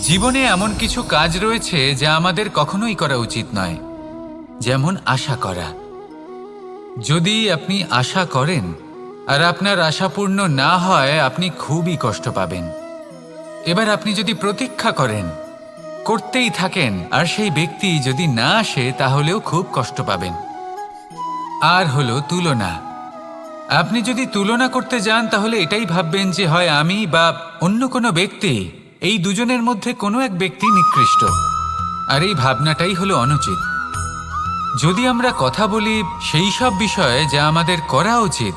জীবনে এমন কিছু কাজ রয়েছে যা আমাদের কখনোই করা উচিত নয়, যেমন আশা করা। যদি আপনি আশা করেন আর আপনার আশা পূর্ণ না হয়, আপনি খুবই কষ্ট পাবেন। এবার আপনি যদি প্রতীক্ষা করেন, করতেই থাকেন, আর সেই ব্যক্তি যদি না আসে, তাহলেও খুব কষ্ট পাবেন। আর হলো তুলনা। আপনি যদি তুলনা করতে যান, তাহলে এটাই ভাববেন যে হয় আমি বা অন্য কোনো ব্যক্তি, এই দুজনের মধ্যে কোনো এক ব্যক্তি নিকৃষ্ট। আর এই ভাবনাটাই হলো অনুচিত। যদি আমরা কথা বলি সেই সব বিষয়ে যা আমাদের করা উচিত,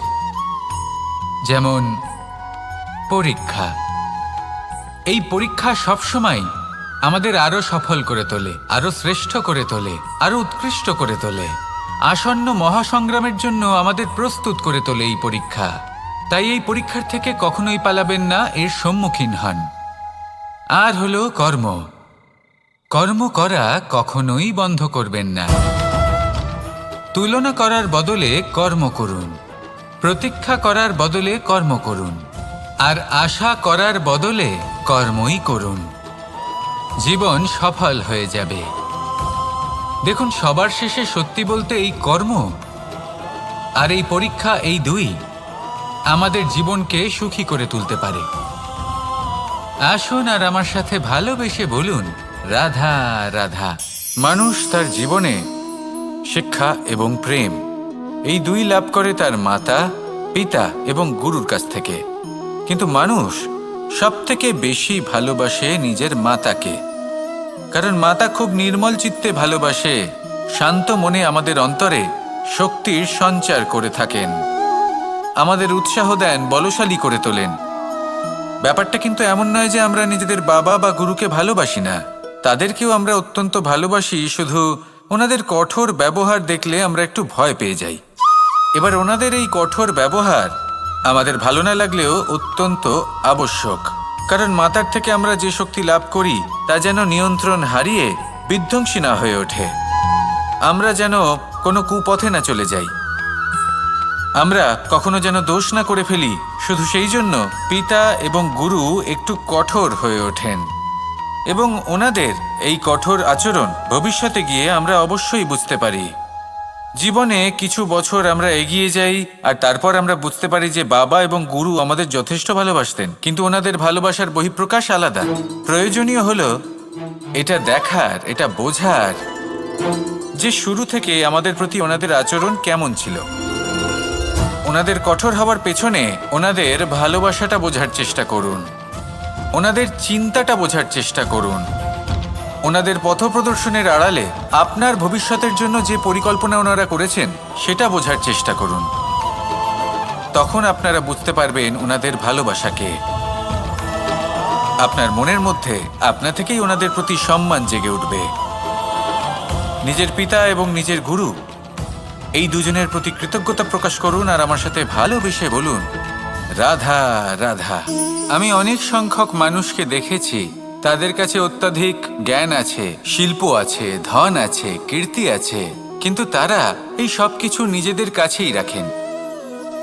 যেমন পরীক্ষা। এই পরীক্ষা সবসময় আমাদের আরো সফল করে তোলে, আরো শ্রেষ্ঠ করে তোলে, আরো উৎকৃষ্ট করে তোলে। আসন্ন মহাসংগ্রামের জন্য আমাদের প্রস্তুত করে তোলে এই পরীক্ষা। তাই এই পরীক্ষার থেকে কখনোই পালাবেন না, এর সম্মুখীন হন। আর হলো কর্ম। কর্ম করা কখনোই বন্ধ করবেন না। তুলনা করার বদলে কর্ম করুন, প্রতীক্ষা করার বদলে কর্ম করুন, আর আশা করার বদলে কর্মই করুন। জীবন সফল হয়ে যাবে। দেখুন, সবার শেষে সত্যি বলতে এই কর্ম আর এই পরীক্ষা, এই দুই আমাদের জীবনকে সুখী করে তুলতে পারে। আসুন আর আমার সাথে ভালোবেসে বলুন, রাধা রাধা। মানুষ তার জীবনে শিক্ষা এবং প্রেম, এই দুই লাভ করে তার মাতা, পিতা এবং গুরুর কাছ থেকে। কিন্তু মানুষ সবথেকে বেশি ভালোবাসে নিজের মাতাকে, কারণ মাতা খুব নির্মল চিত্তে ভালোবাসে, শান্ত মনে আমাদের অন্তরে শক্তির সঞ্চার করে থাকেন, আমাদের উৎসাহ দেন, বলশালী করে তোলেন। ব্যাপারটা কিন্তু এমন নয় যে আমরা নিজেদের বাবা বা গুরুকে ভালোবাসি না, তাদেরকেও আমরা অত্যন্ত ভালোবাসি, শুধু ওনাদের কঠোর ব্যবহার দেখলে আমরা একটু ভয় পেয়ে যাই। এবার ওনাদের এই কঠোর ব্যবহার আমাদের ভালো না লাগলেও অত্যন্ত আবশ্যক, কারণ মাতার থেকে আমরা যে শক্তি লাভ করি তা যেন নিয়ন্ত্রণ হারিয়ে বিধ্বংসী না হয়ে ওঠে, আমরা যেন কোনো কুপথে না চলে যাই, আমরা কখনো যেন দোষ না করে ফেলি। শুধু সেই জন্য পিতা এবং গুরু একটু কঠোর হয়ে ওঠেন, এবং ওনাদের এই কঠোর আচরণ ভবিষ্যতে গিয়ে আমরা অবশ্যই বুঝতে পারি। জীবনে কিছু বছর আমরা এগিয়ে যাই আর তারপর আমরা বুঝতে পারি যে বাবা এবং গুরু আমাদের যথেষ্ট ভালোবাসতেন, কিন্তু ওনাদের ভালোবাসার বহিঃপ্রকাশ আলাদা। প্রয়োজনীয় হলো এটা দেখার, এটা বোঝার যে শুরু থেকে আমাদের প্রতি ওনাদের আচরণ কেমন ছিল। ওনাদের কঠোর হওয়ার পেছনে ওনাদের ভালোবাসাটা বোঝার চেষ্টা করুন, ওনাদের চিন্তাটা বোঝার চেষ্টা করুন, ওনাদের পথপ্রদর্শনের আড়ালে আপনার ভবিষ্যতের জন্য যে পরিকল্পনা ওনারা করেছেন সেটা বোঝার চেষ্টা করুন। তখন আপনারা বুঝতে পারবেন ওনাদের ভালোবাসাকে। আপনার মনের মধ্যে আপনা থেকেই ওনাদের প্রতি সম্মান জেগে উঠবে। নিজের পিতা এবং নিজের গুরু, এই দুজনের প্রতি কৃতজ্ঞতা প্রকাশ করুন আর আমার সাথে ভালোবেসে বলুন, রাধা রাধা। আমি অনেক সংখ্যক মানুষকে দেখেছি, তাদের কাছে অত্যাধিক জ্ঞান আছে, শিল্প আছে, ধন আছে, কীর্তি আছে, কিন্তু তারা এই সব কিছু নিজেদের কাছেই রাখেন,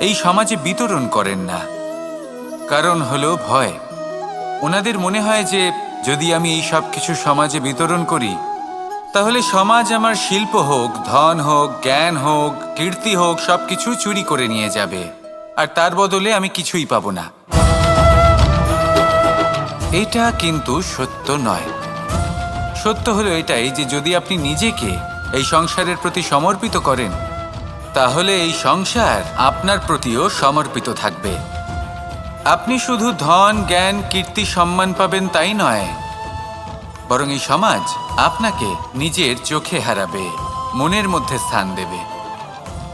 এই সমাজে বিতরণ করেন না। কারণ হলো ভয়। ওনাদের মনে হয় যে যদি আমি এই সব কিছু সমাজে বিতরণ করি, তাহলে সমাজ আমার শিল্প হোক, ধন হোক, জ্ঞান হোক, কীর্তি হোক, সবকিছু চুরি করে নিয়ে যাবে, আর তার বদলে আমি কিছুই পাবো না। এটা কিন্তু সত্য নয়। সত্য হলো এটাই যে যদি আপনি নিজেকে এই সংসারের প্রতি সমর্পিত করেন, তাহলে এই সংসার আপনার প্রতিও সমর্পিত থাকবে। আপনি শুধু ধন, জ্ঞান, কীর্তি, সম্মান পাবেন তাই নয়, বরং এই সমাজ আপনাকে নিজের চোখে হারাবে, মনের মধ্যে স্থান দেবে।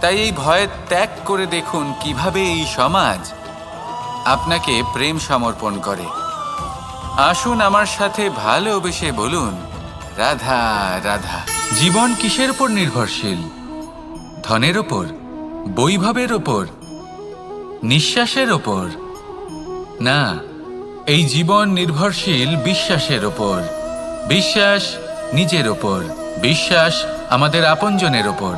তাই এই ভয় ত্যাগ করে দেখুন কিভাবে এই সমাজ আপনাকে প্রেম সমর্পণ করে। আসুন আমার সাথে ভালোবেসে বলুন, রাধা রাধা। জীবন কিসের উপর নির্ভরশীল? ধনের ওপর, বৈভবের ওপর, নিঃশ্বাসের ওপর? না, এই জীবন নির্ভরশীল বিশ্বাসের ওপর। বিশ্বাস নিজের ওপর, বিশ্বাস আমাদের আপনজনের ওপর।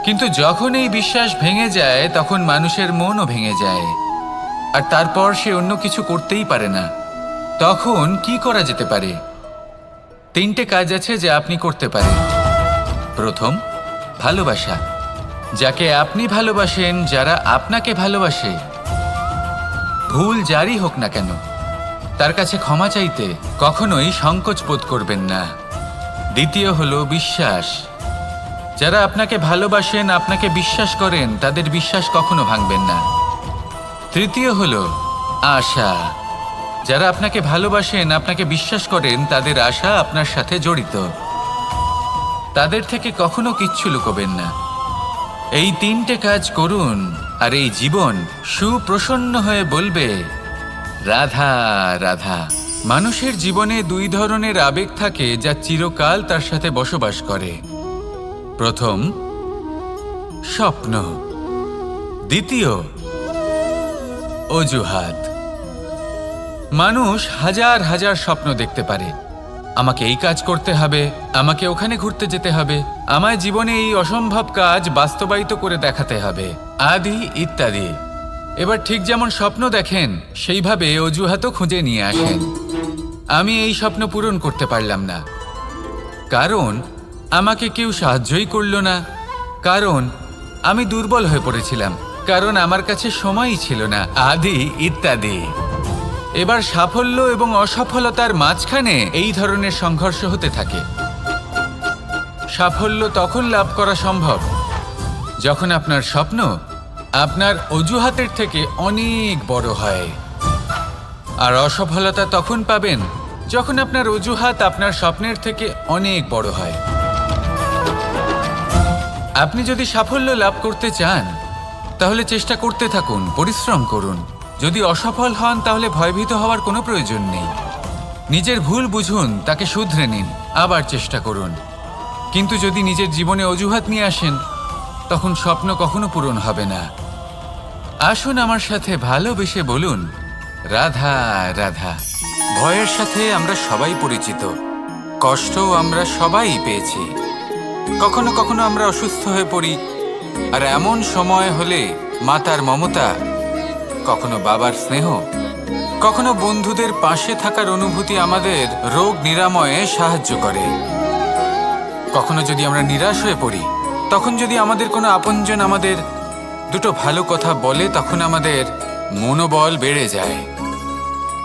কিন্তু যখন এই বিশ্বাস ভেঙে যায়, তখন মানুষের মনও ভেঙে যায়, আর তারপর সে অন্য কিছু করতেই পারে না। তখন কি করা যেতে পারে? তিনটে কাজ আছে যা আপনি করতে পারেন। প্রথম, ভালোবাসা। যাকে আপনি ভালোবাসেন, যারা আপনাকে ভালোবাসে, ভুল যারই হোক না কেন, তার কাছে ক্ষমা চাইতে কখনোই সংকোচ বোধ করবেন না। দ্বিতীয় হলো বিশ্বাস। যারা আপনাকে ভালোবাসেন, আপনাকে বিশ্বাস করেন, তাদের বিশ্বাস কখনো ভাঙবেন না। তৃতীয় হলো আশা। যারা আপনাকে ভালোবাসেন, আপনাকে বিশ্বাস করেন, তাদের আশা আপনার সাথে জড়িত। তাদের থেকে কখনো কিচ্ছু লুকোবেন না। এই তিনটে কাজ করুন আর এই জীবন সুপ্রসন্ন হয়ে বলবে, রাধা রাধা। মানুষের জীবনে দুই ধরনের আবেগ থাকে যা চিরকাল তার সাথে বসবাস করে। প্রথম, স্বপ্ন। দ্বিতীয়, অজুহাত। মানুষ হাজার হাজার স্বপ্ন দেখতে পারে। আমাকে এই কাজ করতে হবে, আমাকে ওখানে ঘুরতে যেতে হবে, আমায় জীবনে এই অসম্ভব কাজ বাস্তবায়িত করে দেখাতে হবে, আদি ইত্যাদি। এবার ঠিক যেমন স্বপ্ন দেখেন, সেইভাবে অজুহাতও খুঁজে নিয়ে আসেন। আমি এই স্বপ্ন পূরণ করতে পারলাম না, কারণ আমাকে কেউ সাহায্যই করল না, কারণ আমি দুর্বল হয়ে পড়েছিলাম, কারণ আমার কাছে সময়ই ছিল না, আদি ইত্যাদি। এবার সাফল্য এবং অসফলতার মাঝখানে এই ধরনের সংঘর্ষ হতে থাকে। সাফল্য তখন লাভ করা সম্ভব যখন আপনার স্বপ্ন আপনার অজুহাতের থেকে অনেক বড় হয়, আর অসফলতা তখন পাবেন যখন আপনার অজুহাত আপনার স্বপ্নের থেকে অনেক বড় হয়। আপনি যদি সাফল্য লাভ করতে চান, তাহলে চেষ্টা করতে থাকুন, পরিশ্রম করুন। যদি অসফল হন, তাহলে ভয়ভীত হওয়ার কোনো প্রয়োজন নেই। নিজের ভুল বুঝুন, তাকে শুধরে নিন, আবার চেষ্টা করুন। কিন্তু যদি নিজের জীবনে অজুহাত নিয়ে আসেন, তখন স্বপ্ন কখনো পূরণ হবে না। আসুন আমার সাথে ভালোবেসে বলুন, রাধা রাধা। ভয়ের সাথে আমরা সবাই পরিচিত, কষ্টও আমরা সবাই পেয়েছি। কখনো কখনো আমরা অসুস্থ হয়ে পড়ি, আর এমন সময় হলে মাতার মমতা, কখনো বাবার স্নেহ, কখনো বন্ধুদের পাশে থাকার অনুভূতি আমাদের রোগ নিরাময়ে সাহায্য করে। কখনো যদি আমরা নিরাশ হয়ে পড়ি, তখন যদি আমাদের কোনো আপনজন আমাদের দুটো ভালো কথা বলে, তখন আমাদের মনোবল বেড়ে যায়।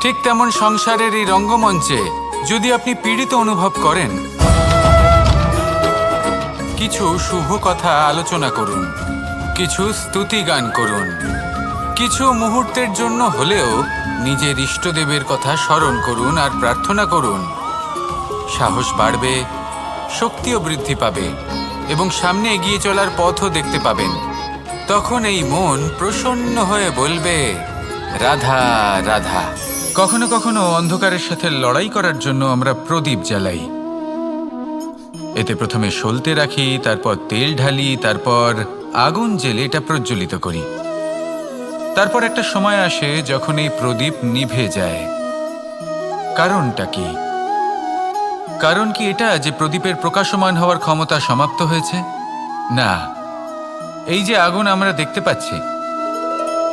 ঠিক তেমন সংসারের এই রঙ্গমঞ্চে যদি আপনি পীড়িত অনুভব করেন, কিছু শুভ কথা আলোচনা করুন, কিছু স্তুতি গান করুন, কিছু মুহূর্তের জন্য হলেও নিজের ইষ্টদেবের কথা স্মরণ করুন আর প্রার্থনা করুন। সাহস বাড়বে, শক্তিও বৃদ্ধি পাবে এবং সামনে এগিয়ে চলার পথও দেখতে পাবেন। তখন এই মন প্রসন্ন হয়ে বলবে, রাধা রাধা। কখনো কখনো অন্ধকারের সাথে লড়াই করার জন্য আমরা প্রদীপ জ্বালাই। এতে প্রথমে সলতে রাখি, তারপর তেল ঢালি, তারপর আগুন জ্বেলে এটা প্রজ্বলিত করি। তারপর একটা সময় আসে যখন এই প্রদীপ নিভে যায়। কারণটা কি? কারণ কি এটা যে প্রদীপের প্রকাশমান হওয়ার ক্ষমতা সমাপ্ত হয়েছে? না, এই যে আগুন আমরা দেখতে পাচ্ছি,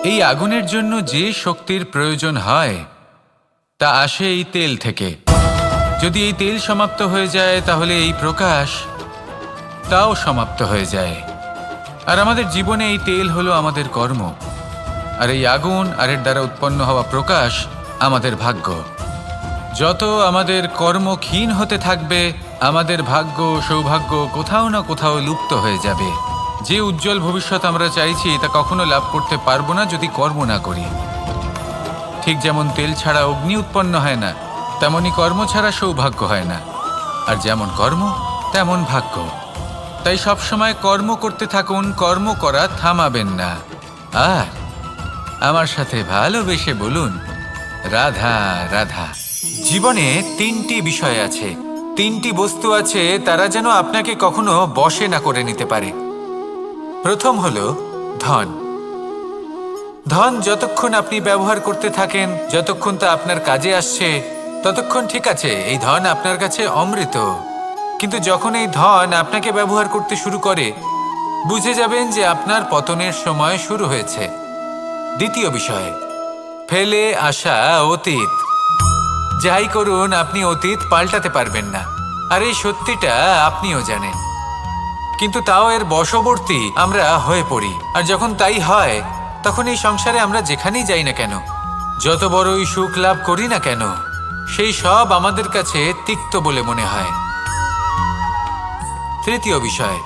এই আগুনের জন্য যে শক্তির প্রয়োজন হয় তা আসে এই তেল থেকে। যদি এই তেল সমাপ্ত হয়ে যায়, তাহলে এই প্রকাশ তাও সমাপ্ত হয়ে যায়। আর আমাদের জীবনে এই তেল হলো আমাদের কর্ম, আর এই আগুন আর এর দ্বারা উৎপন্ন হওয়া প্রকাশ আমাদের ভাগ্য। যত আমাদের কর্ম ক্ষীণ হতে থাকবে, আমাদের ভাগ্য সৌভাগ্য কোথাও না কোথাও লুপ্ত হয়ে যাবে। যে উজ্জ্বল ভবিষ্যৎ আমরা চাইছি, তা কখনো লাভ করতে পারবো না যদি কর্ম না করি। ঠিক যেমন তেল ছাড়া অগ্নি উৎপন্ন হয় না, তেমনি কর্ম ছাড়া সৌভাগ্য হয় না। আর যেমন কর্ম, তেমন ভাগ্য। তাই সবসময় কর্ম করতে থাকুন, কর্ম করা থামাবেন না। আর আমার সাথে ভালোবেসে বলুন, রাধা রাধা। জীবনে তিনটি বিষয় আছে, তিনটি বস্তু আছে, তারা যেন আপনাকে কখনো বশে না করে নিতে পারে। প্রথম হলো ধন। ধন যতক্ষণ আপনি ব্যবহার করতে থাকেন, যতক্ষণ তা আপনার কাজে আসছে, ততক্ষণ ঠিক আছে, এই ধন আপনার কাছে অমৃত। কিন্তু যখন এই ধন আপনাকে ব্যবহার করতে শুরু করে, বুঝে যাবেন যে আপনার পতনের সময় শুরু হয়েছে। দ্বিতীয় বিষয়, ফেলে আসা অতীত। যাই করুন আপনি অতীত পাল্টাতে পারবেন না, আর এই সত্যিটা আপনিও জানেন। কিন্তু তাও এর বশবর্তী আমরা হয়ে পড়ি, আর যখন তাই হয় তখন এই সংসারে আমরা যেখানেই যাই না কেন, যত বড়ই সুখ লাভ করি না কেন, সেই সব আমাদের কাছে তিক্ত বলে মনে হয়। তৃতীয় বিষয়,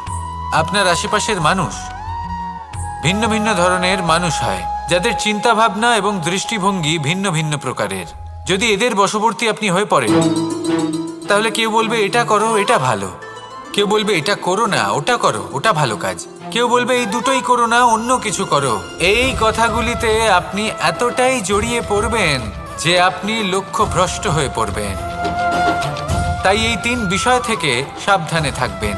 আপনার আশেপাশের মানুষ ভিন্ন ভিন্ন ধরনের মানুষ হয়, যাদের চিন্তা ভাবনা এবং দৃষ্টিভঙ্গি ভিন্ন ভিন্ন প্রকারের। যদি এদের বশবর্তী আপনি হয়ে পড়েন, তাহলে কেউ বলবে এটা করো, এটা ভালো, কেউ বলবে এটা করো না, ওটা করো, ওটা ভালো কাজ, কেউ বলবে এই দুটোই করো না, অন্য কিছু করো। এই কথাগুলিতে আপনি এতটাই জড়িয়ে পড়বেন যে আপনি লক্ষ্যভ্রষ্ট হয়ে পড়বেন। তাই এই 3 বিষয় থেকে সাবধানে থাকবেন।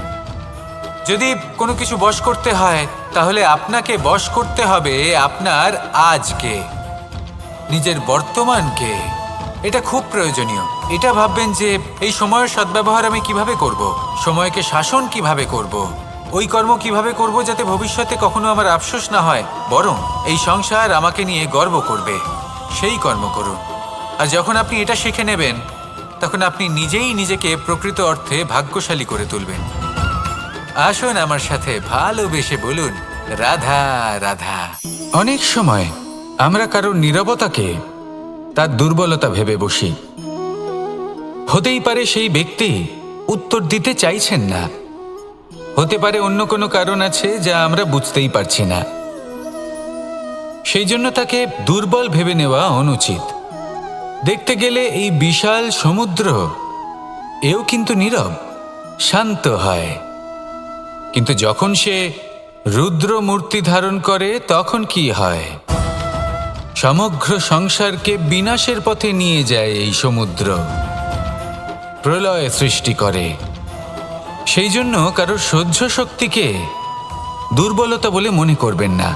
যদি কোনো কিছু বশ করতে হয়, তাহলে আপনাকে বশ করতে হবে আপনার আজকে, নিজের বর্তমানকে। এটা খুব প্রয়োজনীয়। এটা ভাববেন যে এই সময়ের সদ্ব্যবহার আমি কিভাবে করব, সময়কে শাসন কিভাবে করব, ওই কর্ম কিভাবে করব যাতে ভবিষ্যতে কখনো আমার আফসোস না হয়, বরং এই সংসার আমাকে নিয়ে গর্ব করবে, সেই কর্ম করুন। আর যখন আপনি এটা শিখে নেবেন, তখন আপনি নিজেই নিজেকে প্রকৃত অর্থে ভাগ্যশালী করে তুলবেন। আসুন আমার সাথে ভালোবেসে বলুন, রাধা রাধা। অনেক সময় আমরা কারোর নীরবতাকে তার দুর্বলতা ভেবে বসি। হতেই পারে সেই ব্যক্তি উত্তর দিতে চাইছেন না, হতে পারে অন্য কোনো কারণ আছে যা আমরা বুঝতেই পারছি না। সেই জন্য তাকে দুর্বল ভেবে নেওয়া অনুচিত। দেখতে গেলে এই বিশাল সমুদ্র এও কিন্তু নীরব, শান্ত হয়। কিন্তু যখন সে রুদ্র মূর্তি ধারণ করে তখন কি হয়? সমগ্র সংসারকে বিনাশের পথে নিয়ে যায় এই সমুদ্র, প্রলয় সৃষ্টি করে। সেই জন্য কারোর সহ্য শক্তিকে দুর্বলতা বলে মনে করবেন না,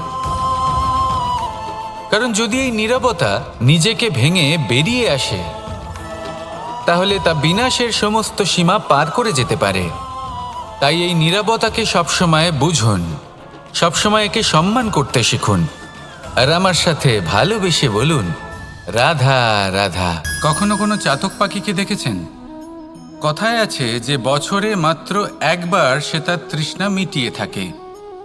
কারণ যদি এই নীরবতা নিজেকে ভেঙে বেরিয়ে আসে, তাহলে তা বিনাশের সমস্ত সীমা পার করে যেতে পারে। তাই এই নীরবতাকে সবসময় বুঝুন, সবসময় একে সম্মান করতে শিখুন, আর আমার সাথে ভালোবেসে বলুন, রাধা রাধা। কখনো কোনো চাতক পাখিকে দেখেছেন? কথায় আছে যে বছরে মাত্র একবার সে তার তৃষ্ণা মিটিয়ে থাকে,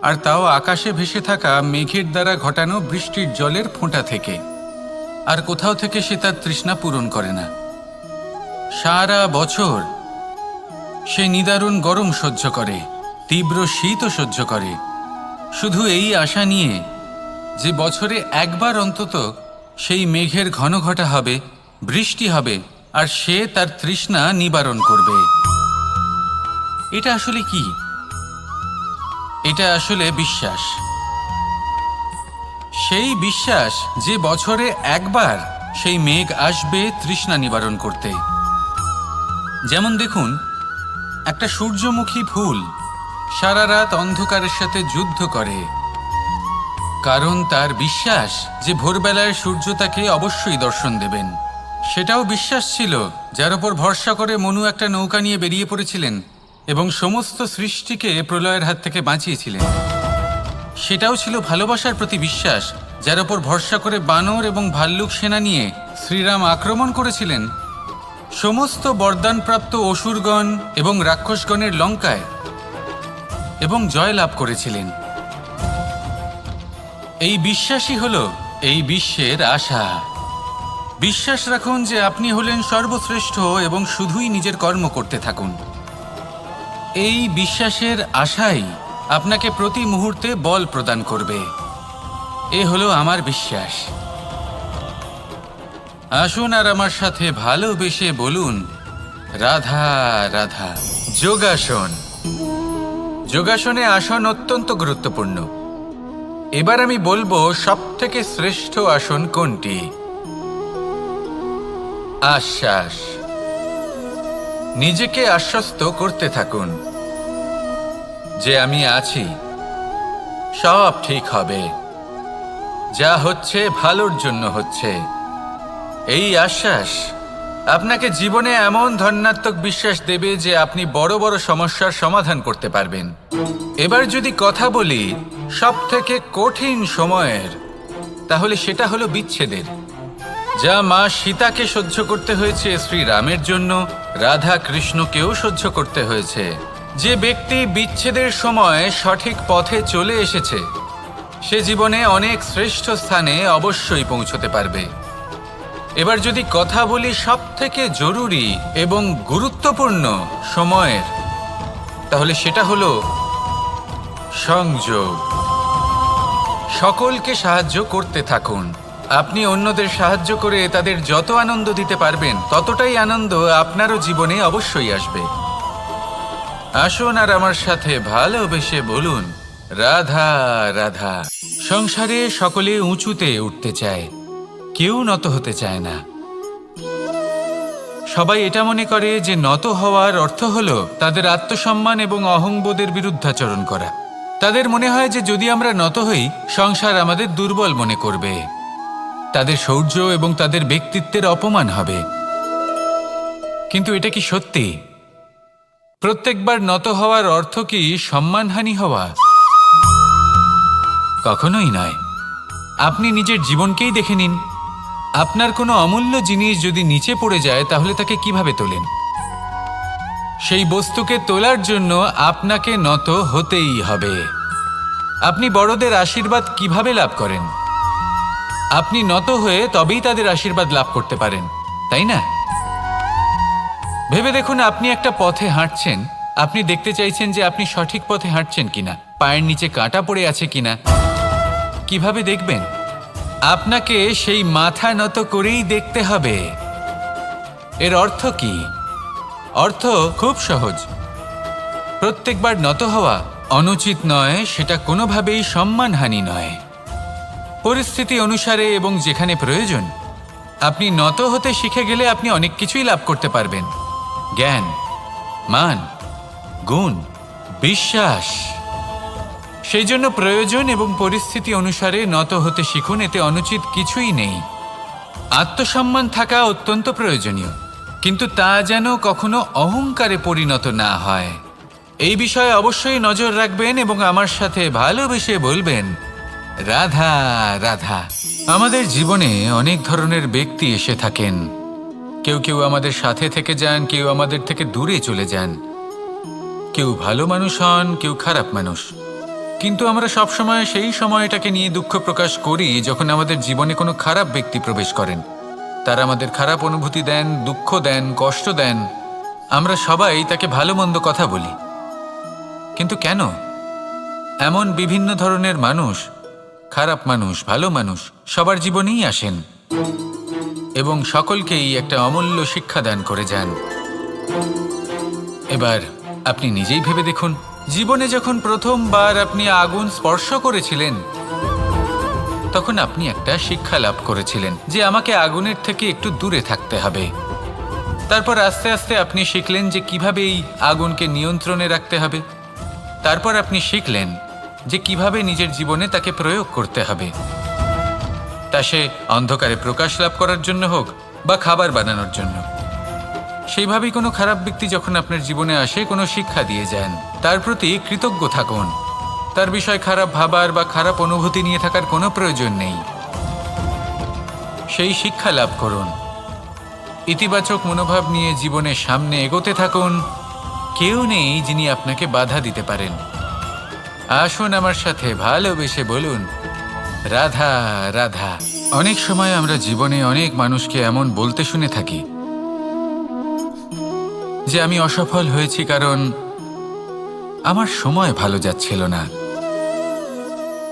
আর তাও আকাশে ভেসে থাকা মেঘের দ্বারা ঘটানো বৃষ্টির জলের ফোঁটা থেকে। আর কোথাও থেকে সে তার তৃষ্ণা পূরণ করে না। সারা বছর সে নিদারুণ গরম সহ্য করে, তীব্র শীতও সহ্য করে, শুধু এই আশা নিয়ে যে বছরে একবার অন্তত সেই মেঘের ঘন ঘটা হবে, বৃষ্টি হবে, আর সে তার তৃষ্ণা নিবারণ করবে। এটা আসলে কি? এটা আসলে বিশ্বাস। সেই বিশ্বাস যে বছরে একবার সেই মেঘ আসবে তৃষ্ণা নিবারণ করতে। যেমন দেখুন, একটা সূর্যমুখী ফুল সারা রাত অন্ধকারের সাথে যুদ্ধ করে, কারণ তার বিশ্বাস যে ভোরবেলায় সূর্য তাকে অবশ্যই দর্শন দেবেন। সেটাও বিশ্বাস ছিল যার ওপর ভরসা করে মনু একটা নৌকা নিয়ে বেরিয়ে পড়েছিলেন এবং সমস্ত সৃষ্টিকে প্রলয়ের হাত থেকে বাঁচিয়েছিলেন। সেটাও ছিল ভালোবাসার প্রতি বিশ্বাস, যার ওপর ভরসা করে বানর এবং ভাল্লুক সেনা নিয়ে শ্রীরাম আক্রমণ করেছিলেন সমস্ত বরদানপ্রাপ্ত অসুরগণ এবং রাক্ষসগণের লঙ্কায়, এবং জয় লাভ করেছিলেন। এই বিশ্বাসই হল এই বিশ্বের আশা। বিশ্বাস রাখুন যে আপনি হলেন সর্বশ্রেষ্ঠ এবং শুধুই নিজের কর্ম করতে থাকুন। এই বিশ্বাসের আশাই আপনাকে প্রতি মুহূর্তে বল প্রদান করবে। এ হলো আমার বিশ্বাস। আসুন আর আমার সাথে ভালোবেসে বলুন, রাধা রাধা। যোগাসন। যোগাসনে আসন অত্যন্ত গুরুত্বপূর্ণ। এবার আমি বলবো সবথেকে শ্রেষ্ঠ আসন কোনটি। আশ্বাস। নিজেকে আশ্বস্ত করতে থাকুন যে আমি আছি, সব ঠিক হবে, যা হচ্ছে ভালোর জন্য হচ্ছে। এই আশ্বাস আপনাকে জীবনে এমন ধন্যাত্মক বিশ্বাস দেবে যে আপনি বড় বড় সমস্যার সমাধান করতে পারবেন। এবার যদি কথা বলি সবথেকে কঠিন সময়ের, তাহলে সেটা হলো বিচ্ছেদের। যা মা সীতাকে সহ্য করতে হয়েছে শ্রীরামের জন্য রাধা কৃষ্ণকেও সহ্য করতে হয়েছে। যে ব্যক্তি বিচ্ছেদের সময় সঠিক পথে চলে এসেছে সে জীবনে অনেক শ্রেষ্ঠ স্থানে অবশ্যই পৌঁছতে পারবে। এবার যদি কথা বলি সবথেকে জরুরি এবং গুরুত্বপূর্ণ সময়ের, তাহলে সেটা হলো সংযোগ। সকলকে সাহায্য করতে থাকুন। আপনি অন্যদের সাহায্য করে তাদের যত আনন্দ দিতে পারবেন ততটাই আনন্দ আপনারও জীবনে অবশ্যই আসবে। আসুন আর আমার সাথে ভালোবেসে বলুন, রাধা রাধা। সংসারে সকলে উঁচুতে উঠতে চায়, কেউ নত হতে চায় না। সবাই এটা মনে করে যে নত হওয়ার অর্থ হলো তাদের আত্মসম্মান এবং অহংবোধের বিরুদ্ধাচরণ করা। তাদের মনে হয় যে যদি আমরা নত হই সংসার আমাদের দুর্বল মনে করবে, তাদের শৌর্য এবং তাদের ব্যক্তিত্বের অপমান হবে। কিন্তু এটা কি সত্যি? প্রত্যেকবার নত হওয়ার অর্থ কি সম্মানহানি হওয়া? কখনোই নয়। আপনি নিজের জীবনকেই দেখে নিন। আপনার কোনো অমূল্য জিনিস যদি নিচে পড়ে যায় তাহলে তাকে কিভাবে তোলেন? সেই বস্তুকে তোলার জন্য আপনাকে নত হতেই হবে। আপনি বড়দের আশীর্বাদ কিভাবে লাভ করেন? আপনি নত হয়ে তবেই তাদের আশীর্বাদ লাভ করতে পারেন, তাই না? ভেবে দেখুন, আপনি একটা পথে হাঁটছেন, আপনি দেখতে চাইছেন যে আপনি সঠিক পথে হাঁটছেন কিনা, পায়ের নিচে কাঁটা পড়ে আছে কিনা। কিভাবে দেখবেন? আপনাকে সেই মাথা নত করেই দেখতে হবে। এর অর্থ কি? অর্থ খুব সহজ। প্রত্যেকবার নত হওয়া অনুচিত নয়, সেটা কোনোভাবেই সম্মানহানি নয়। পরিস্থিতি অনুসারে এবং যেখানে প্রয়োজন আপনি নত হতে শিখে গেলে আপনি অনেক কিছুই লাভ করতে পারবেন। জ্ঞান, মান, গুণ, বিশ্বাস। সেই জন্য প্রয়োজন এবং পরিস্থিতি অনুসারে নত হতে শিখুন, এতে অনুচিত কিছুই নেই। আত্মসম্মান থাকা অত্যন্ত প্রয়োজনীয়, কিন্তু তা যেন কখনো অহংকারে পরিণত না হয়। এই বিষয়ে অবশ্যই নজর রাখবেন এবং আমার সাথে ভালোবেসে বলবেন, রাধা রাধা। আমাদের জীবনে অনেক ধরনের ব্যক্তি এসে থাকেন। কেউ কেউ আমাদের সাথে থেকে যান, কেউ আমাদের থেকে দূরে চলে যান। কেউ ভালো মানুষ হন, কেউ খারাপ মানুষ। কিন্তু আমরা সবসময় সেই সময়টাকে নিয়ে দুঃখ প্রকাশ করি যখন আমাদের জীবনে কোনো খারাপ ব্যক্তি প্রবেশ করেন। তারা আমাদের খারাপ অনুভূতি দেন, দুঃখ দেন, কষ্ট দেন। আমরা সবাই তাকে ভালো মন্দ কথা বলি। কিন্তু কেন? এমন বিভিন্ন ধরনের মানুষ, খারাপ মানুষ, ভালো মানুষ সবার জীবনেই আসেন এবং সকলকেই একটা অমূল্য শিক্ষা দান করে যান। এবার আপনি নিজেই ভেবে দেখুন, জীবনে যখন প্রথমবার আপনি আগুন স্পর্শ করেছিলেন তখন আপনি একটা শিক্ষা লাভ করেছিলেন যে আমাকে আগুনের থেকে একটু দূরে থাকতে হবে। তারপর আস্তে আস্তে আপনি শিখলেন যে কিভাবে এই আগুনকে নিয়ন্ত্রণে রাখতে হবে। তারপর আপনি শিখলেন যে কিভাবে নিজের জীবনে তাকে প্রয়োগ করতে হবে, তা সে অন্ধকারে প্রকাশ লাভ করার জন্য হোক বা খাবার বানানোর জন্য। সেইভাবেই কোনো খারাপ ব্যক্তি যখন আপনার জীবনে আসে কোনো শিক্ষা দিয়ে যান, তার প্রতি কৃতজ্ঞ থাকুন। তার বিষয় খারাপ ভাবার বা খারাপ অনুভূতি নিয়ে থাকার কোনো প্রয়োজন নেই। সেই শিক্ষা লাভ করুন, ইতিবাচক মনোভাব নিয়ে জীবনের সামনে এগোতে থাকুন। কেউ নেই যিনি আপনাকে বাধা দিতে পারেন। আসুন আমার সাথে ভালোবেসে বলুন, রাধা রাধা। অনেক সময় আমরা জীবনে অনেক মানুষকে এমন বলতে শুনে থাকি যে আমি অসফল হয়েছি কারণ আমার সময় ভালো যাচ্ছিল না।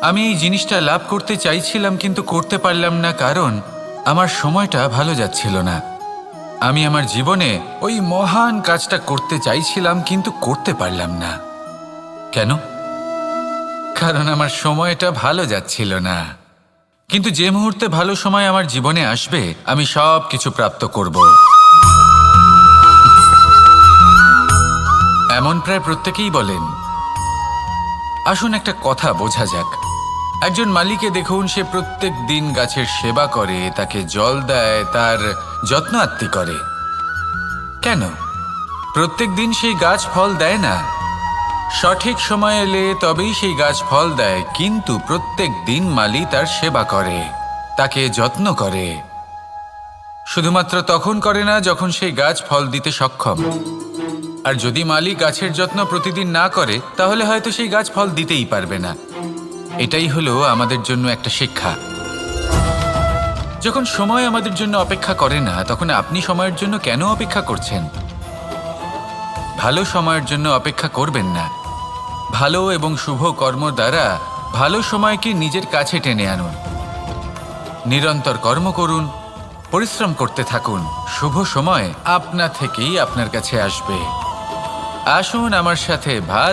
আমি এই জিনিসটা লাভ করতে চাইছিলাম কিন্তু করতে পারলাম না কারণ আমার সময়টা ভালো যাচ্ছিল না। আমি আমার জীবনে ওই মহান কাজটা করতে চাইছিলাম কিন্তু করতে পারলাম না। কেন? কারণ আমার সময়টা ভালো যাচ্ছিল না। কিন্তু যে মুহূর্তে ভালো সময় আমার জীবনে আসবে আমি সব কিছু প্রাপ্ত করব। এমন প্রায় প্রত্যেকেই বলেন। আসুন একটা কথা বোঝা যাক। একজন মালিকে দেখুন, সে প্রত্যেক দিন গাছের সেবা করে, তাকে জল দেয়, তার যত্ন আত্তি করে। কেন? প্রত্যেক দিন সেই গাছ ফল দেয় না। সঠিক সময় এলে তবেই সেই গাছ ফল দেয়, কিন্তু প্রত্যেক দিন মালি তার সেবা করে, তাকে যত্ন করে। শুধুমাত্র তখন করে না যখন সেই গাছ ফল দিতে সক্ষম। আর যদি মালি গাছের যত্ন প্রতিদিন না করে তাহলে হয়তো সেই গাছ ফল দিতেই পারবে না। এটাই হলো আমাদের জন্য একটা শিক্ষা। যখন সময় আমাদের জন্য অপেক্ষা করে না, তখন আপনি সময়ের জন্য কেন অপেক্ষা করছেন? ভালো সময়ের জন্য অপেক্ষা করবেন না। ভালো এবং শুভ কর্ম দ্বারা ভালো সময়কে নিজের কাছে টেনে আনুন। নিরন্তর কর্ম করুন, পরিশ্রম করতে থাকুন। শুভ সময় আপনা থেকেই আপনার কাছে আসবে। আসুন আমার সাথে ভালো